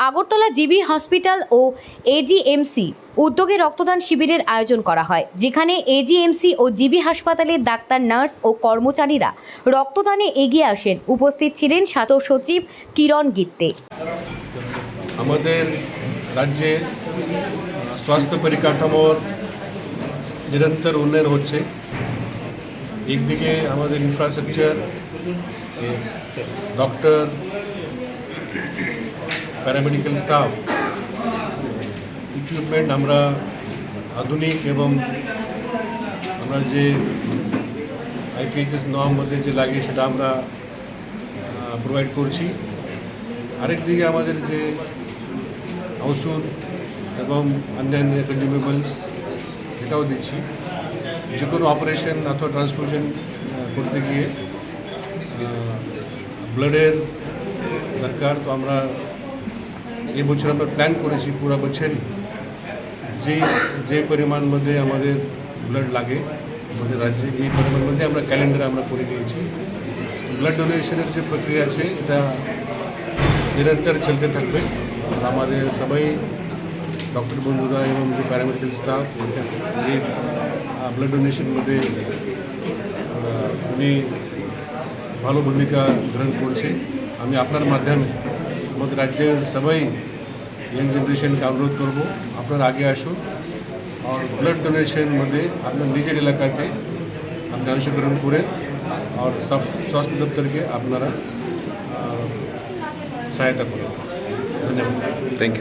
Agartala GB hospital ও AGMC উদ্যোগে রক্তদান শিবিরের আয়োজন করা হয়, যেখানে এজিএমসি ও জিবি হাসপাতালের ডাক্তার, নার্স ও কর্মচারীরা রক্তদানে এগিয়ে আসেন। উপস্থিত ছিলেন স্বাস্থ্য সচিব কিরণ গিত্তে। আমাদের রাজ্যে স্বাস্থ্য পরিকাঠামোর নিরন্তর উন্নয়ন হচ্ছে। একদিকে আমাদের infrastructure, doctor, paramedical staff, equipment আমরা আধুনিক এবং আমরা যে আইপিএইচএস নর্ম মধ্যে যে লাগে সেটা আমরা প্রোভাইড করছি। আরেকদিকে আমাদের যে ওষুধ এবং অন্যান্য কনজিউমেবলস এটাও দিচ্ছি। যে কোনো অপারেশন অথবা ট্রান্সফিউশন করতে গিয়ে ব্লাডের দরকার, তো আমরা এই বছর আমরা প্ল্যান করেছি পুরো বছরই যে পরিমাণ মধ্যে আমাদের ব্লাড লাগে আমাদের রাজ্যে, এই পরিমাণ মধ্যে আমরা ক্যালেন্ডার আমরা করে নিয়েছি। ব্লাড ডোনেশনের যে প্রক্রিয়া আছে এটা নিরন্তর চলতে থাকবে। আর আমাদের সবাই ডক্টর বন্ধুরা এবং যে প্যারামেডিক্যাল স্টাফ এই ব্লাড ডোনেশন মধ্যে উনি ভালো ভূমিকা গ্রহণ করছে। আমি আপনার মাধ্যমে আমাদের রাজ্যের সবাই यंग जनरेशन का अनुरोध करब, আপনারা আগে আসুন আর ব্লাড ডোনেশন মধ্যে আপনার নিজের এলাকাতে আপনি অংশগ্রহণ করেন আর সব স্বাস্থ্য দপ্তরকে আপনারা সহায়তা করুন। ধন্যবাদ। Thank you.